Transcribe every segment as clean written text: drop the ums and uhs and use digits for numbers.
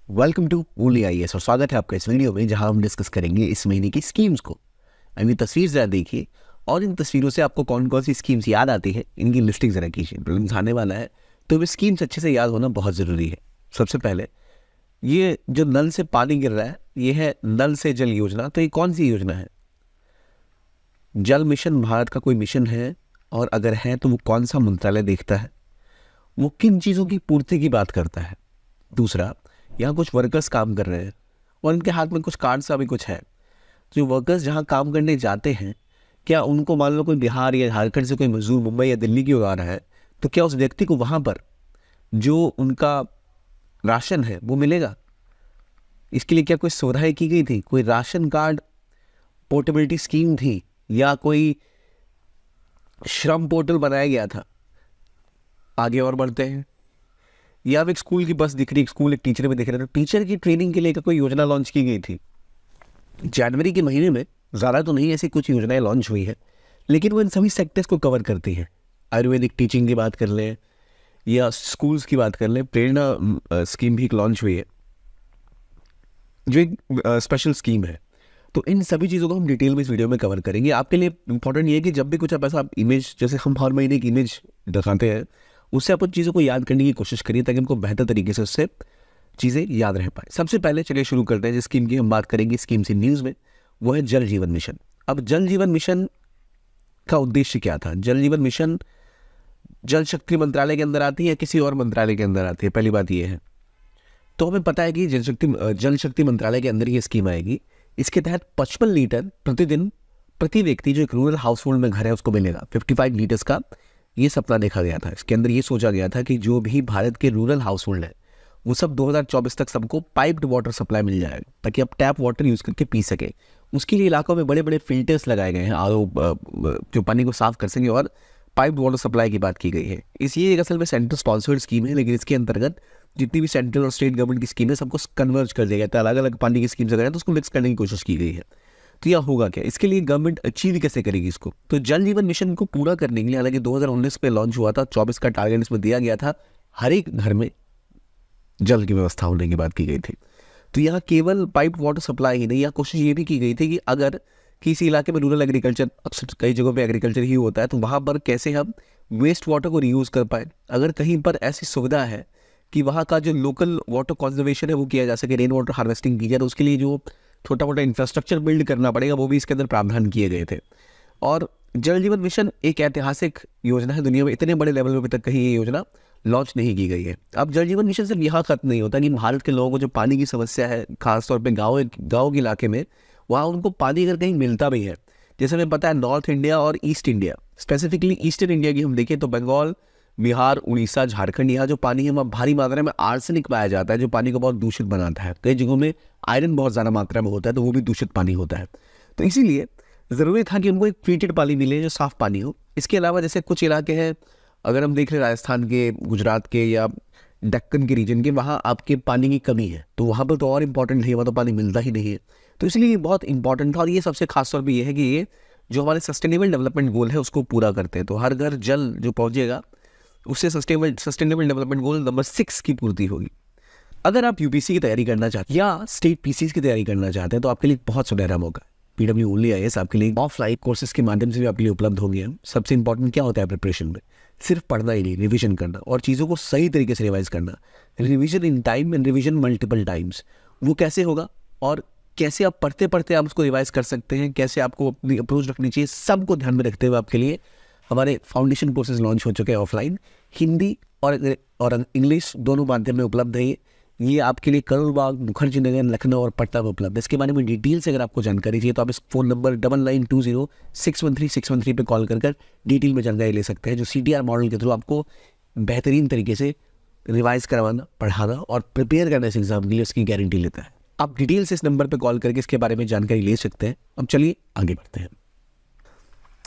Welcome to only IAS और स्वागत है आपका इस वीडियो में जहां हम डिस्कस करेंगे इस महीने की स्कीम्स को। अभी तस्वीर जरा देखिए और इन तस्वीरों से आपको कौन कौन सी स्कीम्स याद आती है इनकी लिस्टिंग जरा कीजिए। प्रीलिम्स आने वाला है तो वे स्कीम्स अच्छे से याद होना बहुत ज़रूरी है। सबसे पहले ये जो नल से पानी गिर रहा है ये है नल से जल योजना। तो ये कौन सी योजना है? जल मिशन भारत का कोई मिशन है? और अगर है तो वो कौन सा मंत्रालय देखता है? वो किन चीज़ों की पूर्ति की बात करता है? दूसरा, यहाँ कुछ वर्कर्स काम कर रहे हैं और इनके हाथ में कुछ कार्ड सा भी कुछ है। जो वर्कर्स जहाँ काम करने जाते हैं, क्या उनको मान लो कोई बिहार या झारखंड से कोई मजदूर मुंबई या दिल्ली की ओर आ रहा है तो क्या उस व्यक्ति को वहाँ पर जो उनका राशन है वो मिलेगा? इसके लिए क्या कोई सुविधाएं की गई थी? कोई राशन कार्ड पोर्टेबिलिटी स्कीम थी या कोई श्रम पोर्टल बनाया गया था? आगे और बढ़ते हैं। या अब एक स्कूल की बस दिख रही, एक स्कूल एक टीचर में दिख रहा है, तो टीचर की ट्रेनिंग के लिए कोई योजना लॉन्च की गई थी जनवरी के महीने में। ज़्यादा तो नहीं, ऐसी कुछ योजनाएं लॉन्च हुई है लेकिन वो इन सभी सेक्टर्स को कवर करती हैं। आयुर्वेदिक टीचिंग की बात कर लें या स्कूल्स की बात कर लें, प्रेरणा स्कीम भी एक लॉन्च हुई है जो एक स्पेशल स्कीम है। तो इन सभी चीज़ों को हम डिटेल में इस वीडियो में कवर करेंगे। आपके लिए इंपॉर्टेंट ये है कि जब भी कुछ आप ऐसा इमेज, जैसे हम हर महीने की इमेज दिखाते हैं, उससे आप उन चीज़ों को याद करने की कोशिश करिए ताकि हमको बेहतर तरीके से उससे चीज़ें याद रह पाए। सबसे पहले चलिए शुरू करते हैं जिस स्कीम की हम बात करेंगे स्कीम सी न्यूज़ में, वो है जल जीवन मिशन। अब जल जीवन मिशन का उद्देश्य क्या था? जल जीवन मिशन जल शक्ति मंत्रालय के अंदर आती है या किसी और मंत्रालय के अंदर आती है? पहली बात ये है। तो हमें पता है कि जल शक्ति मंत्रालय के अंदर ये स्कीम आएगी। इसके तहत 55 लीटर प्रतिदिन प्रति व्यक्ति जो एक रूरल हाउस होल्ड में घर है उसको मिलेगा। 55 लीटर्स का ये सपना देखा गया था। इसके अंदर ये सोचा गया था कि जो भी भारत के रूरल हाउस होल्ड है वो सब 2024 तक सबको पाइप्ड वाटर सप्लाई मिल जाएगा ताकि आप टैप वाटर यूज़ करके पी सके। उसके लिए इलाकों में बड़े बड़े फिल्टर्स लगाए गए हैं, जो पानी को साफ कर सकें, और पाइप्ड वाटर सप्लाई की बात की गई है। ये एक असल में सेंट्रल स्पॉन्सर्ड स्कीम है, लेकिन इसके अंतर्गत जितनी भी सेंट्रल और स्टेट गवर्नमेंट की स्कीम है सबको कन्वर्ज कर दिया गया था। अलग अलग पानी की स्कीम्स अगर है तो उसको मिक्स करने की कोशिश की गई है। तो यह होगा क्या? इसके लिए गवर्नमेंट अचीव कैसे करेगी इसको? तो जल जीवन मिशन को पूरा करने के लिए, हालांकि 2019 में लॉन्च हुआ था, 24 का टारगेट इसमें दिया गया था, हर एक घर में जल की व्यवस्था होने की बात की गई थी। तो यहाँ केवल पाइप वाटर सप्लाई ही नहीं, यहाँ कोशिश ये भी की गई थी कि अगर किसी इलाके में रूरल एग्रीकल्चर, अक्सर कई जगहों पे एग्रीकल्चर ही होता है, तो वहाँ पर कैसे हम वेस्ट वाटर को रीयूज़ कर पाए। अगर कहीं पर ऐसी सुविधा है कि वहाँ का जो लोकल वाटर कंजर्वेशन है वो किया जा सके, रेन वाटर हार्वेस्टिंग की जाए, तो उसके लिए जो छोटा मोटा इंफ्रास्ट्रक्चर बिल्ड करना पड़ेगा वो भी इसके अंदर प्रावधान किए गए थे। और जल जीवन मिशन एक ऐतिहासिक योजना है। दुनिया में इतने बड़े लेवल में अभी तक कहीं ये योजना लॉन्च नहीं की गई है। अब जल जीवन मिशन सिर्फ यहाँ खत्म नहीं होता कि भारत के लोगों को जो पानी की समस्या है, खासतौर पे गाँव के इलाके में, वहाँ उनको पानी अगर कहीं मिलता भी है, जैसे हमें पता है नॉर्थ इंडिया और east India, specifically eastern India की हम देखें तो बंगाल, बिहार, उड़ीसा, झारखंड, यहाँ जो पानी है वहाँ भारी मात्रा में आर्सेनिक पाया जाता है जो पानी को बहुत दूषित बनाता है। कई जगहों में आयरन बहुत ज़्यादा मात्रा में होता है तो वो भी दूषित पानी होता है। तो इसीलिए ज़रूरी था कि उनको एक ट्रीटेड पानी मिले जो साफ़ पानी हो। इसके अलावा जैसे कुछ इलाके हैं, अगर हम देख लें राजस्थान के, गुजरात के या दक्कन के रीजन के, वहाँ आपके पानी की कमी है, तो वहाँ पर तो और इम्पॉर्टेंट है, वहाँ तो पानी मिलता ही नहीं है। तो इसलिए ये बहुत इंपॉर्टेंट था। और ये सबसे खास तौर पे ये है कि ये जो हमारे सस्टेनेबल डेवलपमेंट गोल है उसको पूरा करते हैं। तो हर घर जल जो पहुँचेगा उससे सस्टेनेबल डेवलपमेंट गोल नंबर 6 की पूर्ति होगी। अगर आप यूपीसी की तैयारी करना चाहते हैं या स्टेट पीसीस की तैयारी करना चाहते हैं तो आपके लिए बहुत सुनहरा मौका है। पीडब्ल्यू ओनली आईएएस आपके लिए ऑफलाइन कोर्सेज के माध्यम से भी आपके लिए उपलब्ध होंगे। सबसे इंपॉर्टेंट क्या होता है प्रिपरेशन में? सिर्फ पढ़ना ही नहीं, रिवीजन करना और चीज़ों को सही तरीके से रिवाइज करना। Revision in time and revision multiple times. वो कैसे होगा और कैसे आप पढ़ते पढ़ते आप उसको रिवाइज कर सकते हैं, कैसे आपको अपनी अप्रोच रखनी चाहिए, सबको ध्यान में रखते हुए आपके लिए हमारे फाउंडेशन कोर्सेज लॉन्च हो चुके हैं ऑफलाइन। हिंदी और इंग्लिश दोनों माध्यम में उपलब्ध है। ये आपके लिए करोल बाग, मुखर्जी नगर, लखनऊ और पटना में उपलब्ध है। इसके बारे में डिटेल से अगर आपको जानकारी चाहिए तो आप इस फ़ोन नंबर 9920613613 पे कॉल कर डिटेल में जानकारी ले सकते हैं, जो CTR मॉडल के थ्रू आपको बेहतरीन तरीके से रिवाइज करवाना, पढ़ाना और प्रिपेयर करना इस एग्जाम के लिए उसकी गारंटी लेता है। आप डिटेल से इस नंबर पर कॉल करके इसके बारे में जानकारी ले सकते हैं। अब चलिए आगे बढ़ते हैं।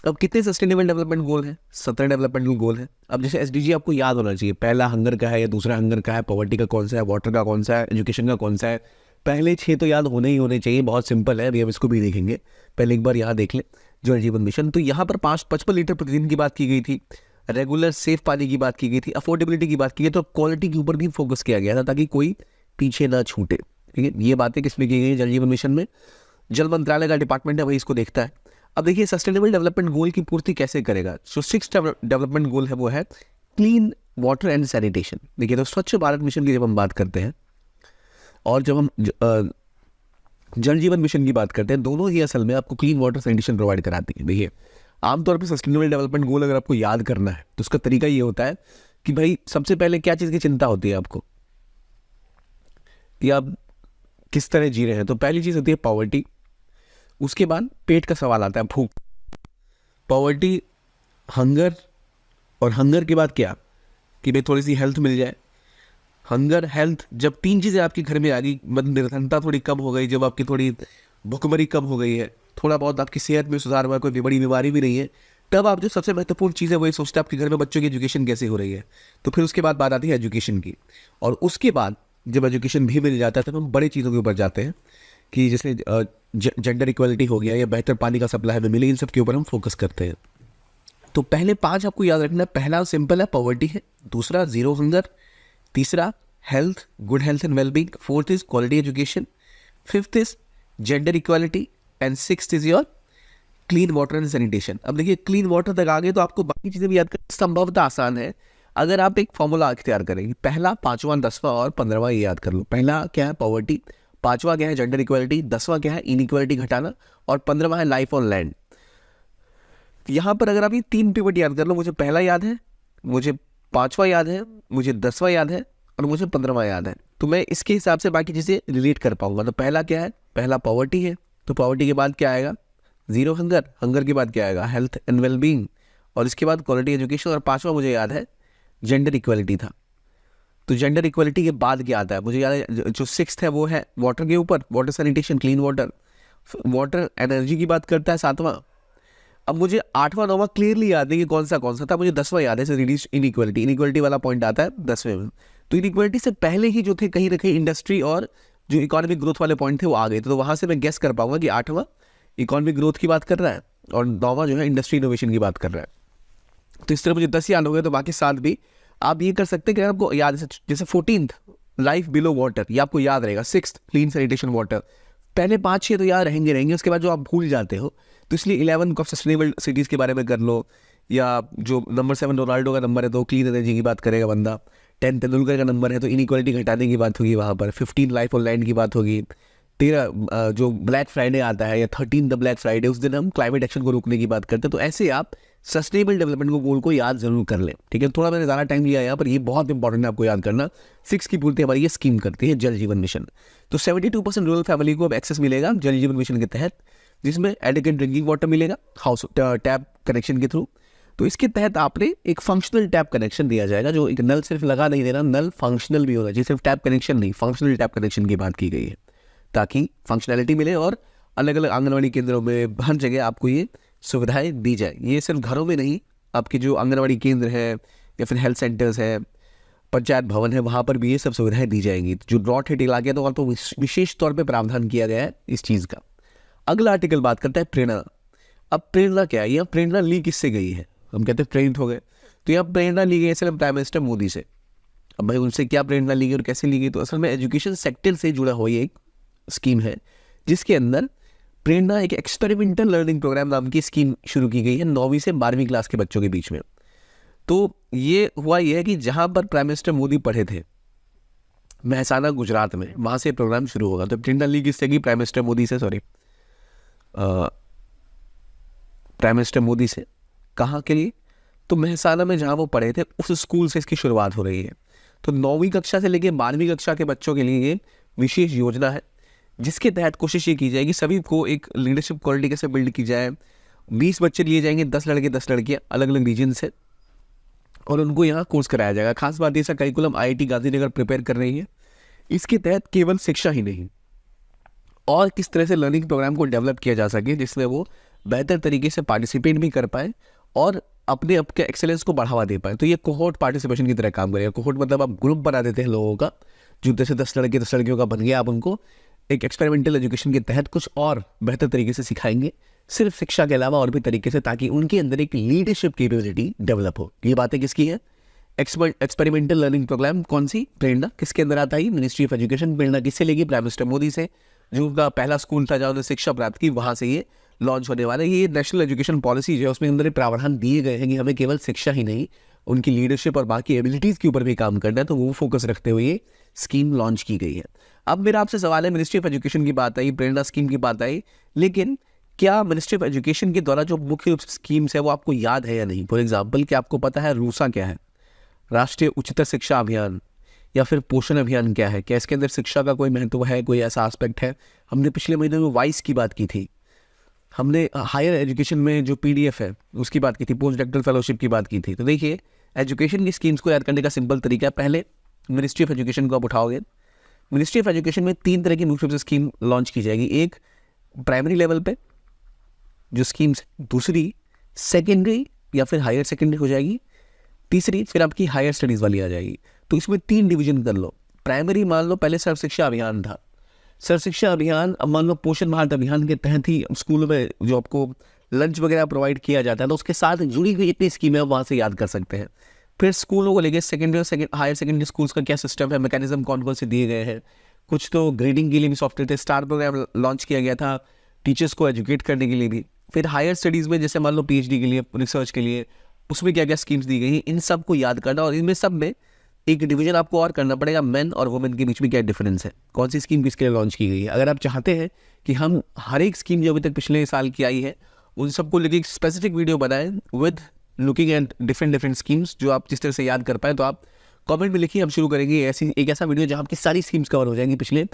अब कितने सस्टेनेबल डेवलपमेंट गोल हैं? 17 डेवलपमेंट गोल है। अब जैसे SDG आपको याद होना चाहिए, पहला हंगर का है या दूसरा हंगर का है, पॉवर्टी का कौन सा है, वाटर का कौन सा है, एजुकेशन का कौन सा है। पहले 6 तो याद होने ही होने चाहिए, बहुत सिंपल है। अभी हम इसको भी देखेंगे, पहले एक बार यहाँ देख लें जल जीवन मिशन। तो यहाँ पर 55 लीटर प्रतिदिन की बात की गई थी, रेगुलर सेफ पानी की बात की गई थी, अफोर्डेबिलिटी की बात की गई, तो क्वालिटी के ऊपर भी फोकस किया गया था ताकि कोई पीछे ना छूटे। ठीक है, ये बातें किसमें की गई है? जल जीवन मिशन में। जल मंत्रालय का डिपार्टमेंट है, वही इसको देखता है। अब देखिए सस्टेनेबल डेवलपमेंट गोल की पूर्ति कैसे करेगा। जो 6th डेवलपमेंट गोल है वो है क्लीन वाटर एंड सैनिटेशन। देखिए तो स्वच्छ भारत मिशन की जब हम बात करते हैं और जब हम जल जीवन मिशन की बात करते हैं, दोनों ही असल में आपको क्लीन वाटर सैनिटेशन प्रोवाइड कराती है। देखिए आमतौर पर सस्टेनेबल डेवलपमेंट गोल अगर आपको याद करना है तो उसका तरीका ये होता है कि भाई सबसे पहले क्या चीज़ की चिंता होती है आपको, कि आप किस तरह जी रहे हैं। तो पहली चीज़ होती है पॉवर्टी, उसके बाद पेट का सवाल आता है, भूख। पॉवर्टी, हंगर, और हंगर के बाद क्या कि भाई थोड़ी सी हेल्थ मिल जाए। हंगर, हेल्थ, जब 3 चीज़ें आपके घर में आ गई, मतलब निर्धनता थोड़ी कम हो गई, जब आपकी थोड़ी भुखमरी कम हो गई है, थोड़ा बहुत आपकी सेहत में सुधार हुआ, कोई बड़ी बीमारी भी नहीं है, तब आप जो सबसे महत्वपूर्ण चीज़ है वही सोचते हैं आपके घर में बच्चों की एजुकेशन कैसे हो रही है। तो फिर उसके बाद बात आती है एजुकेशन की, और उसके बाद जब एजुकेशन भी मिल जाता है तब हम बड़ी चीज़ों के ऊपर जाते हैं कि जैसे जेंडर इक्वलिटी हो गया या बेहतर पानी का सप्लाई हमें मिले, इन सब के ऊपर हम फोकस करते हैं। तो पहले 5 आपको याद रखना है। पहला सिंपल है, पॉवर्टी है। दूसरा जीरो हंगर। तीसरा health, good health and wellbeing. 4th is quality education. 5th is gender equality and 6th is your clean water and sanitation. अब देखिए क्लीन वाटर तक आ गए तो आपको बाकी चीज़ें भी याद करना संभवतः आसान है अगर आप एक फॉर्मूला अख्तियार करेंगे। पहला, 5वां, 10वां और 15वां ये याद कर लो। पहला क्या है? पॉवर्टी। 5वां क्या है? Gender equality. 10वां क्या है? इनइक्वालिटी घटाना। और 15वां है लाइफ ऑन लैंड। यहाँ पर अगर आप ये 3 पिवट याद कर लो, मुझे पहला याद है, मुझे 5वां याद है, मुझे 10वां याद है और मुझे 15वां याद है, तो मैं इसके हिसाब से बाकी चीज़ें रिलेट कर पाऊंगा। तो पहला क्या है? पहला पॉवर्टी है। तो पॉवर्टी के बाद क्या आएगा? Zero hunger. हंगर के बाद क्या आएगा? Health and wellbeing. और इसके बाद क्वालिटी एजुकेशन। और 5वां मुझे याद है जेंडर इक्वलिटी था। तो जेंडर इक्वलिटी के बाद क्या आता है? मुझे याद है जो 6th है वो है वाटर के ऊपर, water sanitation, clean water. Water energy की बात करता है 7वां। अब मुझे 8वां 9वां क्लियरली याद है कि कौन सा था। मुझे 10वां याद है, रिड्यूस इनइक्वालिटी। इनइक्वालिटी वाला पॉइंट आता है 10वें में। तो इनइक्वालिटी से पहले ही जो थे कहीं ना कहीं इंडस्ट्री और जो इकोनॉमिक ग्रोथ वाले पॉइंट थे वो आ गए थे। तो वहाँ से मैं गेस कर पाऊंगा कि 8वां इकोनॉमिक ग्रोथ की बात कर रहा है और 9वां जो है इंडस्ट्री इनोवेशन की बात कर रहा है। तो इस तरह मुझे 10 याद हो गए, तो बाकी 7 भी आप ये कर सकते हैं कि आपको याद, जैसे 14th लाइफ बिलो वाटर, ये आपको याद रहेगा। 6th clean sanitation water. पहले 5-6 तो याद रहेंगे, उसके बाद जो आप भूल जाते हो, तो इसलिए 11 ऑफ सस्टेनेबल सिटीज़ के बारे में कर लो, या जो नंबर 7 रोनाल्डो का नंबर है तो क्लीन एनर्जी की बात करेगा बंदा। 10 तेंदुलकर का नंबर है तो इनइक्वालिटी घटाने की बात होगी वहाँ पर। 15 लाइफ ऑन लैंड की बात होगी। 13 जो ब्लैक फ्राइडे आता है, या 13 द ब्लैक फ्राइडे, उस दिन हम क्लाइमेट एक्शन को रोकने की बात करते हैं। तो ऐसे आप सस्टेनेबल डेवलपमेंट को गोल को याद जरूर कर लें। ठीक है, थोड़ा मैंने ज़्यादा टाइम लिया यहाँ पर, ये बहुत इंपॉर्टेंट है आपको याद करना। 6 की पूर्ति हमारी ये स्कीम करती है जल जीवन मिशन। तो 72% रूरल फैमिली को अब एक्सेस मिलेगा जल जीवन मिशन के तहत, जिसमें एडिक्वेट ड्रिंकिंग वाटर मिलेगा हाउस टैप कनेक्शन के थ्रू। तो इसके तहत आपने एक फंक्शनल टैप कनेक्शन दिया जाएगा, जो एक नल सिर्फ लगा नहीं देना, नल फंक्शनल भी होना चाहिए। सिर्फ टैप कनेक्शन नहीं, फंक्शनल टैप कनेक्शन की बात की गई है, ताकि फंक्शनैलिटी मिले और अलग अलग आंगनवाड़ी केंद्रों में हर जगह आपको ये सुविधाएं दी जाए। ये सिर्फ घरों में नहीं, आपके जो आंगनवाड़ी केंद्र है या फिर हेल्थ सेंटर्स है, पंचायत भवन है, वहाँ पर भी ये सब सुविधाएं दी जाएंगी। जो ड्रॉट हिट इलाके हैं तो वहाँ तो विशेष तौर पर प्रावधान किया गया है इस चीज़ का। अगला आर्टिकल बात करता है प्रेरणा। अब प्रेरणा क्या है? यह प्रेरणा ली किससे गई है? हम कहते हैं प्रेरित हो गए, तो यह प्रेरणा ली गई है प्राइम मिनिस्टर मोदी से। अब भाई उनसे क्या प्रेरणा ली गई और कैसे ली गई? तो असल में एजुकेशन सेक्टर से जुड़ा हुआ ये एक स्कीम है, जिसके अंदर प्रेरणा एक एक्सपेरिमेंटल लर्निंग प्रोग्राम नाम की स्कीम शुरू की गई है 9वीं से 12वीं क्लास के बच्चों के बीच में। तो ये हुआ ये है कि जहाँ पर प्राइम मिनिस्टर मोदी पढ़े थे, महसाना गुजरात में, वहाँ से प्रोग्राम शुरू होगा। तो प्रेरणा ली किससे की? प्राइम मिनिस्टर मोदी से, प्राइम मिनिस्टर मोदी से। कहाँ के लिए? तो महसाना में जहाँ वो पढ़े थे उस स्कूल से इसकी शुरुआत हो रही है। तो 9वीं कक्षा से लेकर 12वीं कक्षा के बच्चों के लिए ये विशेष योजना है, जिसके तहत कोशिश ये की जाएगी सभी को एक लीडरशिप क्वालिटी कैसे बिल्ड की जाए। 20 बच्चे लिए जाएंगे, 10 लड़के 10 लड़कियाँ अलग अलग रीजन से, और उनको यहाँ कोर्स कराया जाएगा। खास बात ये, करिकुलम IIT गांधीनगर प्रिपेयर कर रही है। इसके तहत केवल शिक्षा ही नहीं, और किस तरह से लर्निंग प्रोग्राम को डेवलप किया जा सके जिसमें वो बेहतर तरीके से पार्टिसिपेट भी कर पाए और अपने आपके एक्सेलेंस को बढ़ावा दे पाए। तो ये कोहोर्ट पार्टिसिपेशन की तरह काम करेगा। कोहोर्ट मतलब आप ग्रुप बना देते हैं लोगों का, जो जैसे 10 लड़के 10 लड़कियों का बन गया, आप उनको एक एक्सपेरिमेंटल एजुकेशन के तहत कुछ और बेहतर तरीके से सिखाएंगे, सिर्फ शिक्षा के अलावा और भी तरीके से, ताकि उनके अंदर एक लीडरशिप कैपेबिलिटी डेवलप हो। ये बातें किसकी है? एक्सपेरिमेंटल लर्निंग प्रोग्राम कौन सी? प्रेरणा। किसके अंदर आता है? Ministry of education. प्रेरणा किससे लेगी? प्राइम मिनिस्टर मोदी से, जो उनका पहला स्कूल था जहाँ उन्होंने शिक्षा प्राप्त की, वहाँ से ये लॉन्च होने वाला है। ये नेशनल एजुकेशन पॉलिसी जो है उसमें अंदर प्रावधान दिए गए हैं कि हमें केवल शिक्षा ही नहीं, उनकी लीडरशिप और बाकी एबिलिटीज़ के ऊपर भी काम करना है, तो वो फोकस रखते हुए ये स्कीम लॉन्च की गई है। अब मेरा आपसे सवाल है, मिनिस्ट्री ऑफ एजुकेशन की बात आई, प्रेरणा स्कीम की बात आई, लेकिन क्या मिनिस्ट्री ऑफ एजुकेशन के द्वारा जो मुख्य रूप से स्कीम्स है वो आपको याद है या नहीं? फॉर एग्जाम्पल, क्या आपको पता है रूसा क्या है? राष्ट्रीय उच्चतर शिक्षा अभियान, या फिर पोषण अभियान क्या है? क्या इसके अंदर शिक्षा का कोई महत्व है, कोई ऐसा एस्पेक्ट है? हमने पिछले महीने में वाइस की बात की थी, हमने हायर एजुकेशन में जो PDF है उसकी बात की थी, पोस्ट डॉक्टरल फेलोशिप की बात की थी। तो देखिए, एजुकेशन की स्कीम्स को याद करने का सिंपल तरीका है, पहले मिनिस्ट्री ऑफ एजुकेशन को आप उठाओगे। मिनिस्ट्री ऑफ एजुकेशन में 3 तरह की मुख्य रूप से स्कीम लॉन्च की जाएगी। एक प्राइमरी लेवल पे जो स्कीम्स, दूसरी सेकेंडरी या फिर हायर सेकेंडरी हो जाएगी, तीसरी फिर आपकी हायर स्टडीज़ वाली आ जाएगी। तो इसमें 3 डिवीजन कर लो। प्राइमरी मान लो पहले सर्व शिक्षा अभियान था, सर्व शिक्षा अभियान, अब मान लो पोषण भारत अभियान के तहत ही स्कूलों में जो आपको लंच वगैरह प्रोवाइड किया जाता है, तो उसके साथ जुड़ी हुई इतनी स्कीमें वहाँ से याद कर सकते हैं। फिर स्कूलों को लेकर सेकेंडरी और हायर सेकेंडरी स्कूल्स का क्या सिस्टम है, मैकेनिज्म कौन कौन से दिए गए हैं। कुछ तो ग्रेडिंग के लिए भी सॉफ्टवेयर थे, स्टार प्रोग्राम लॉन्च किया गया था टीचर्स को एजुकेट करने के लिए भी। फिर हायर स्टडीज़ में जैसे मान लो PhD के लिए, रिसर्च के लिए, उसमें क्या क्या स्कीम्स दी गई हैं, इन सब को याद करना। और इनमें सब में एक डिवीजन आपको और करना पड़ेगा, मेन और वुमेन के बीच में क्या डिफरेंस है, कौन सी स्कीम किसके लिए लॉन्च की गई है। अगर आप चाहते हैं कि हम हर एक स्कीम जो अभी तक पिछले साल की आई है उन सबको लेकर एक स्पेसिफिक वीडियो बनाएं with looking at different schemes, जो आप जिस तरह से याद कर पाए, तो आप कमेंट में लिखिए, हम शुरू करेंगे ऐसा वीडियो जहाँ आपकी सारी स्कीम्स कवर हो जाएंगी पिछले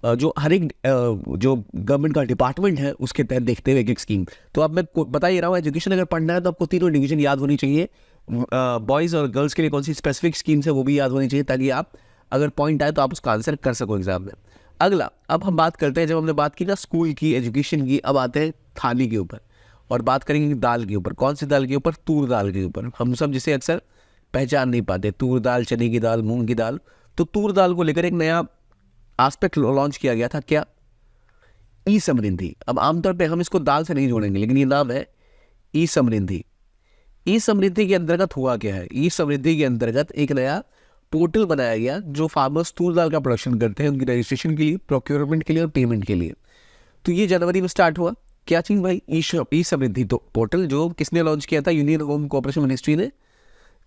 जो हर एक जो गवर्नमेंट का डिपार्टमेंट है उसके तहत देखते हुए एक स्कीम। तो अब मैं बता ही रहा हूँ, एजुकेशन अगर पढ़ना है तो आपको तीनों डिवीजन याद होनी चाहिए। बॉयज़ और गर्ल्स के लिए कौन सी स्पेसिफिक स्कीम्स है वो भी याद होनी चाहिए, ताकि आप अगर पॉइंट आए तो आप उसका आंसर कर सको एग्जाम में। अगला, अब हम बात करते हैं, जब हमने बात की ना स्कूल की, एजुकेशन की, अब आते हैं थाली के ऊपर और बात करेंगे दाल के ऊपर। कौन सी दाल के ऊपर? तूर दाल के ऊपर। हम सब जिसे अक्सर पहचान नहीं पाते, तूर दाल, चने की दाल, मूंग की दाल। तो तूर दाल को लेकर एक नया एस्पेक्ट लॉन्च किया गया था, क्या? ई समृद्धि। अब आमतौर पे हम इसको दाल से नहीं जोड़ेंगे, लेकिन ये नाम है ई समृद्धि। ई समृद्धि के अंतर्गत हुआ क्या है? ई समृद्धि के अंतर्गत एक नया पोर्टल बनाया गया जो फार्मर्स तूर दाल का प्रोडक्शन करते हैं, उनकी रजिस्ट्रेशन के लिए, प्रोक्योरमेंट के लिए और पेमेंट के लिए। तो ये जनवरी में स्टार्ट हुआ। क्या चीज़ भाई? ई समृद्धि तो पोर्टल, जो किसने लॉन्च किया था? यूनियन होम कोऑपरेशन मिनिस्ट्री ने।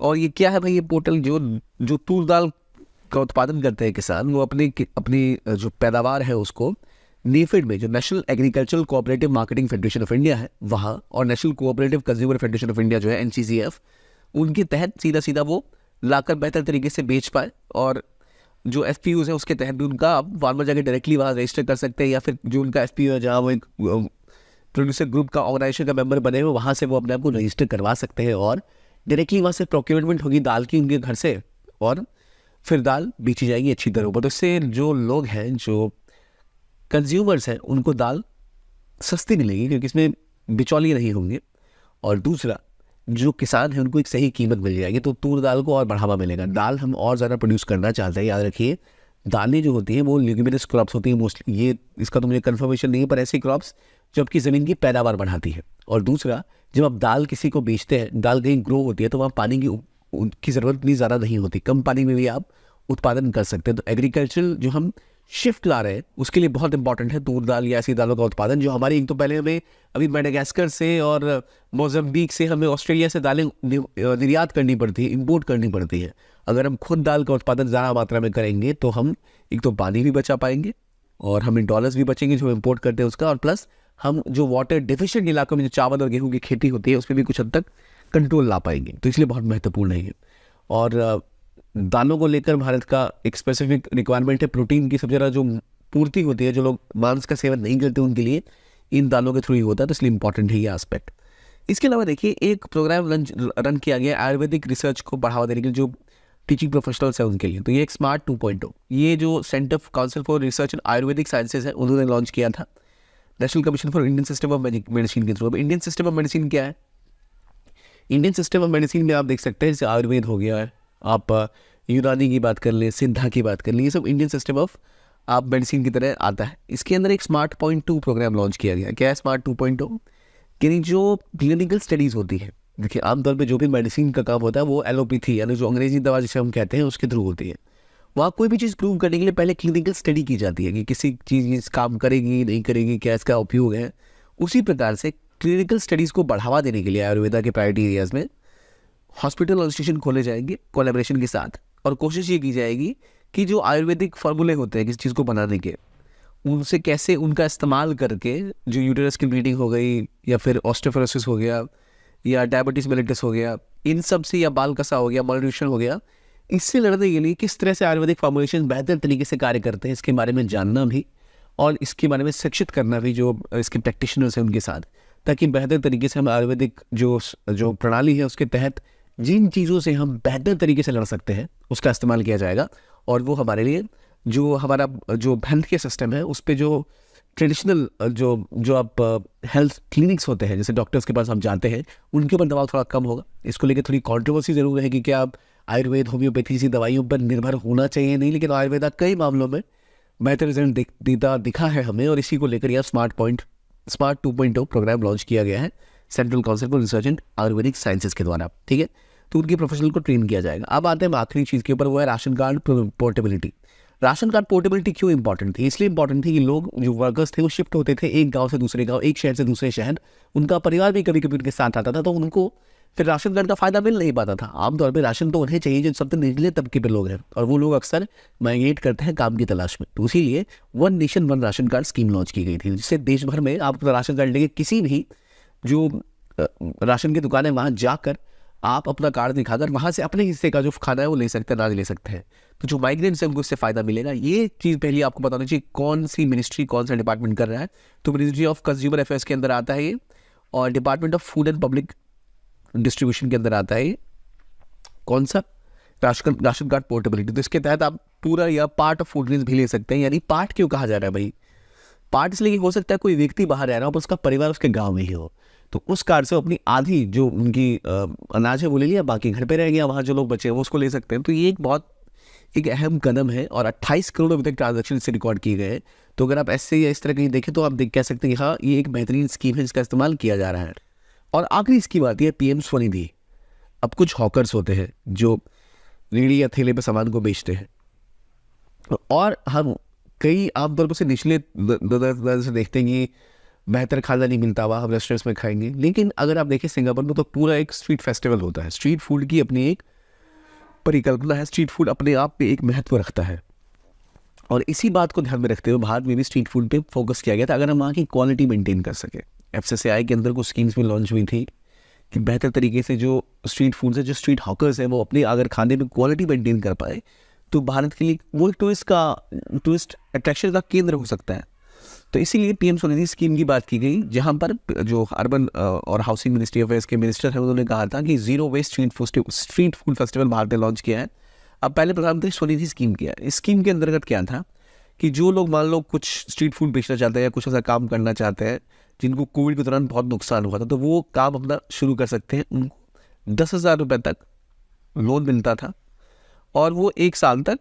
और ये क्या है भाई? ये पोर्टल जो तूर दाल का उत्पादन करते हैं किसान, वो अपनी जो पैदावार है उसको नेफेड में, जो national agricultural cooperative marketing federation of India है वहाँ, और national cooperative consumer federation of India जो है NCCF, उनके तहत सीधा वो लाकर बेहतर तरीके से बेच पाए। और जो FPUs है उसके तहत भी उनका आप फार्मर जाके डायरेक्टली वहाँ रजिस्टर कर सकते हैं, या फिर जो उनका FPU है जहाँ वो एक प्रोड्यूसर ग्रुप का ऑर्गेनाइजेशन का मेंबर बने हुए, वहाँ से वो अपने आप को रजिस्टर करवा सकते हैं और डायरेक्टली वहाँ से प्रोक्योरमेंट होगी दाल की उनके घर से, और फिर दाल बेची जाएगी अच्छी दरों पर। तो इससे जो लोग हैं, जो कंज्यूमर्स हैं, उनको दाल सस्ती मिलेगी क्योंकि इसमें बिचौलिए नहीं होंगे, और दूसरा जो किसान है उनको एक सही कीमत मिल जाएगी। तो तूर दाल को और बढ़ावा मिलेगा। दाल हम और ज़्यादा प्रोड्यूस करना चाहते हैं, याद रखिए दालें जो होती हैं वो ल्यूमिनस क्रॉप्स होती हैं मोस्टली, ये इसका तो मुझे कन्फर्मेशन नहीं है, पर ऐसी क्रॉप्स जो आपकी ज़मीन की पैदावार बढ़ाती है। और दूसरा, जब आप दाल किसी को बेचते हैं, दाल कहीं ग्रो होती है तो वहाँ पानी की ज़रूरत इतनी ज़्यादा नहीं होती, कम पानी में भी आप उत्पादन कर सकते हैं। तो एग्रीकल्चर जो हम शिफ्ट ला रहे हैं उसके लिए बहुत इंपॉर्टेंट है तूर दाल या ऐसी दालों का उत्पादन, जो हमारी एक तो पहले हमें अभी मेडागास्कर से और मोज़म्बिक से, हमें ऑस्ट्रेलिया से दालें निर्यात करनी पड़ती है, इंपोर्ट करनी पड़ती है। अगर हम खुद दाल का उत्पादन ज़्यादा मात्रा में करेंगे तो हम एक तो पानी भी बचा पाएंगे और हमें डॉलर्स भी बचेंगे जो इंपोर्ट करते हैं उसका, और प्लस हम जो वाटर डिफिशिएंट इलाकों में जो चावल और गेहूँ की खेती होती है उस पर भी कुछ हद तक कंट्रोल ला पाएंगे। तो इसलिए बहुत महत्वपूर्ण है ये। और दालों को लेकर भारत का एक स्पेसिफिक रिक्वायरमेंट है, प्रोटीन की सबसे ज़्यादा जो पूर्ति होती है, जो लोग मांस का सेवन नहीं करते उनके लिए इन दालों के थ्रू ही होता है, तो इसलिए इंपॉर्टेंट है ये एस्पेक्ट। इसके अलावा देखिए, एक प्रोग्राम रन किया गया आयुर्वेदिक रिसर्च को बढ़ावा देने के लिए, जो टीचिंग प्रोफेशनल्स है उनके लिए। तो ये एक स्मार्ट 2.0, ये जो centre council for research in Ayurvedic sciences है उन्होंने लॉन्च किया था national commission for Indian system of medicine के थ्रू। अब इंडियन सिस्टम ऑफ मेडिसिन क्या है? इंडियन सिस्टम ऑफ मेडिसिन में आप देख सकते हैं जैसे आयुर्वेद हो गया है, आप यूनानी की बात कर लें, सिद्धा की बात कर लें, ये सब इंडियन सिस्टम ऑफ आप मेडिसिन की तरह आता है। इसके अंदर एक स्मार्ट.2 प्रोग्राम लॉन्च किया गया। क्या है स्मार्ट 2.0? यानी जो क्लिनिकल स्टडीज़ होती है देखिए आमतौर पे जो भी मेडिसिन का काम होता है वो एलोपैथी यानी जो अंग्रेजी दवा जिसे हम कहते हैं उसके थ्रू होती है। वहाँ कोई भी चीज़ प्रूव करने के लिए पहले क्लिनिकल स्टडी की जाती है कि किसी चीज़ काम करेगी नहीं करेगी, क्या इसका उपयोग है। उसी प्रकार से क्लिनिकल स्टडीज़ को बढ़ावा देने के लिए आयुर्वेदा के प्रायोरिटी एरियाज़ में हॉस्पिटल और इंस्टीट्यूशन खोले जाएंगे कोलैबोरेशन के साथ, और कोशिश ये की जाएगी कि जो आयुर्वेदिक फार्मूले होते हैं किसी चीज़ को बनाने के, उनसे कैसे उनका इस्तेमाल करके जो यूटेरस की ब्लीडिंग हो गई या फिर ऑस्टियोपोरोसिस हो गया या डायबिटीज मेलिटस हो गया, इन सब से, या बाल कसा हो गया, मालन्यूट्रिशन हो गया, इससे लड़ने के लिए किस तरह से आयुर्वेदिक फॉर्मुलेशन बेहतर तरीके से कार्य करते हैं इसके बारे में जानना भी और इसके बारे में शिक्षित करना भी जो इसके प्रैक्टिशनर्स हैं उनके साथ, ताकि बेहतर तरीके से हम आयुर्वेदिक जो प्रणाली है उसके तहत जिन चीज़ों से हम बेहतर तरीके से लड़ सकते हैं उसका इस्तेमाल किया जाएगा। और वो हमारे लिए जो हमारा जो हेल्थ केयर सिस्टम है उस पर जो ट्रेडिशनल जो आप हेल्थ क्लिनिक्स होते हैं, जैसे डॉक्टर्स के पास हम जाते हैं, उनके ऊपर दबाव थोड़ा कम होगा। इसको लेकर थोड़ी कंट्रोवर्सी जरूर है कि क्या आप आयुर्वेद होम्योपैथी सी दवाइयों पर निर्भर होना चाहिए, नहीं, लेकिन आयुर्वेदा कई मामलों में बेहतर रिजल्ट दिखा है हमें, और इसी को लेकर यह स्मार्ट 2.0 प्रोग्राम लॉन्च किया गया है central council for research and Ayurvedic sciences के द्वारा। ठीक है, तो उनके प्रोफेशनल को ट्रेन किया जाएगा। अब आते हैं आखिरी चीज़ के ऊपर, वो है ration card portability. Ration card portability क्यों इंपॉर्टेंट थी? इसलिए इंपॉर्टेंट थी कि लोग जो वर्कर्स थे वो शिफ्ट होते थे एक गांव से दूसरे गांव, एक शहर से दूसरे शहर, उनका परिवार भी कभी कभी उनके साथ आता था, तो उनको फिर राशन कार्ड का फायदा मिल नहीं पाता था। आमतौर पर राशन तो उन्हें चाहिए जो सबसे निचले तबके पे लोग हैं, और वो लोग अक्सर माइग्रेट करते हैं काम की तलाश में। तो इसीलिए one nation one ration card scheme launch की गई थी, जिससे देश भर में आप राशन कार्ड लेके किसी भी जो राशन की दुकान है वहाँ जाकर आप अपना कार्ड दिखाकर वहाँ से अपने हिस्से का जो खाना है वो ले सकते हैं, अनाज ले सकते हैं। तो जो माइग्रेंट्स हैं उनको इससे फ़ायदा मिलेगा। ये चीज़ पहले आपको पता होना चाहिए कौन सी मिनिस्ट्री कौन सा डिपार्टमेंट कर रहा है। तो मिनिस्ट्री ऑफ कंज्यूमर अफेयर्स के अंदर आता है ये, और department of food and public distribution के अंदर आता है ये कौन सा, राशन कार्ड पोर्टेबिलिटी। तो इसके तहत आप पूरा या पार्ट ऑफ फूड ग्रेन्स भी ले सकते हैं। यानी पार्ट क्यों कहा जा रहा है भाई? पार्ट इसलिए हो सकता है कोई व्यक्ति बाहर रह रहा हो पर उसका परिवार उसके गाँव में ही हो, तो उस कार्ड से अपनी आधी जो उनकी अनाज है वो ले लिया, बाकी घर पे रह गया, वहाँ जो लोग बचे हैं वो उसको ले सकते हैं। तो ये एक अहम कदम है, और 28 करोड़ अभी तक ट्रांजेक्शन से रिकॉर्ड किए गए हैं। तो अगर आप ऐसे या इस तरह कहीं देखें तो आप कह सकते हैं कि हाँ ये एक बेहतरीन स्कीम है जिसका इस्तेमाल किया जा रहा है। और आखिरी स्कीम आती है PM स्वनिधि। अब कुछ हॉकर्स होते हैं जो रेहड़ी या ठेले पर सामान को बेचते हैं, और हम कई आमतौर पर से निचले से देखते हैं कि बेहतर खाना नहीं मिलता हुआ हम रेस्टोरेंट्स में खाएंगे। लेकिन अगर आप देखें सिंगापुर में तो पूरा एक स्ट्रीट फेस्टिवल होता है। स्ट्रीट फूड की अपनी एक परिकल्पना है, स्ट्रीट फूड अपने आप पे एक महत्व रखता है, और इसी बात को ध्यान में रखते हुए भारत में भी स्ट्रीट फूड पे फोकस किया गया था। अगर हम वहाँ की क्वालिटी मेंटेन कर सके, FCCI के अंदर कुछ स्कीम्स में लॉन्च हुई थी कि बेहतर तरीके से जो स्ट्रीट फूड्स है, जो स्ट्रीट हॉकर्स हैं, वो अपने अगर खाने में क्वालिटी मेंटेन कर पाए तो भारत के लिए वो टूरिस्ट अट्रैक्शन का केंद्र हो सकता है। तो इसीलिए PM स्वनिधि स्कीम की बात की गई, जहां पर जो अर्बन और हाउसिंग मिनिस्ट्री अफेयर्स के मिनिस्टर हैं उन्होंने कहा था कि zero waste street food festival Bharat ने लॉन्च किया है। अब पहले प्रधानमंत्री स्वनिधि स्कीम किया है। इस स्कीम के अंतर्गत क्या था कि जो लोग मान लो कुछ स्ट्रीट फूड बेचना चाहते हैं या कुछ ऐसा काम करना चाहते हैं जिनको कोविड के दौरान बहुत नुकसान हुआ था, तो वो काम अपना शुरू कर सकते हैं। उनको 10,000 रुपये तक लोन मिलता था, और वो 1 साल तक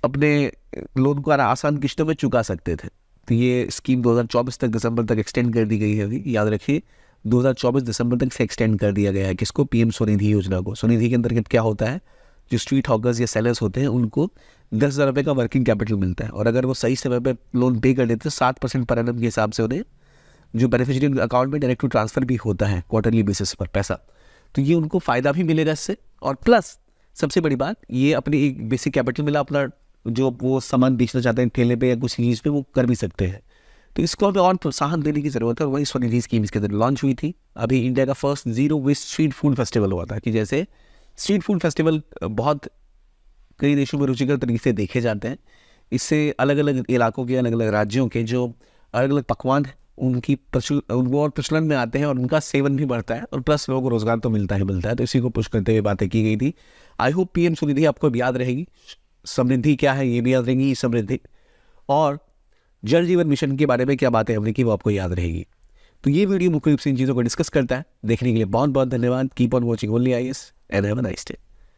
अपने लोन को आसान किश्तों में चुका सकते थे। तो ये स्कीम 2024 तक दिसंबर तक एक्सटेंड कर दी गई है। अभी याद रखिए 2024 दिसंबर तक से एक्सटेंड कर दिया गया है। किसको? PM स्वनिधि योजना को। स्वनिधि के अंतर्गत क्या होता है, जो स्ट्रीट हॉकर्स या सेलर्स होते हैं उनको 10,000 रुपये का वर्किंग कैपिटल मिलता है, और अगर वो सही समय पर लोन पे कर देते हैं 7% पर एनम के हिसाब से उन्हें जो बेनिफिशियरी अकाउंट में डायरेक्ट ट्रांसफर भी होता है क्वार्टरली बेसिस पर पैसा। तो ये उनको फ़ायदा भी मिलेगा इससे, और प्लस सबसे बड़ी बात ये अपनी एक बेसिक कैपिटल मिला, अपना जो वो सामान बेचना चाहते हैं ठेले पे या कुछ चीज़ पे वो कर भी सकते हैं। तो इसको हमें और प्रोत्साहन देने की ज़रूरत है, और वही स्वनिधि स्कीम इसके अंदर लॉन्च हुई थी। अभी इंडिया का first zero waste street food festival हुआ था, कि जैसे स्ट्रीट फूड फेस्टिवल बहुत कई देशों में रुचिकर तरीके से देखे जाते हैं। इससे अलग अलग इलाकों के, अलग अलग राज्यों के जो अलग अलग पकवान हैं वो और प्रचलन में आते हैं, और उनका सेवन भी बढ़ता है, और प्लस लोगों को रोजगार तो मिलता है। तो इसी को पुश करते हुए बातें की गई थी। आई होप PM स्वनिधि आपको याद रहेगी। समृद्धि क्या है ये भी याद रहेगी, समृद्धि, और जल जीवन मिशन के बारे में क्या बातें हमने की वो आपको याद रहेगी। तो ये वीडियो मुख्य रूप से इन चीज़ों को डिस्कस करता है। देखने के लिए बहुत बहुत धन्यवाद। Keep on watching only IAS and have a nice day.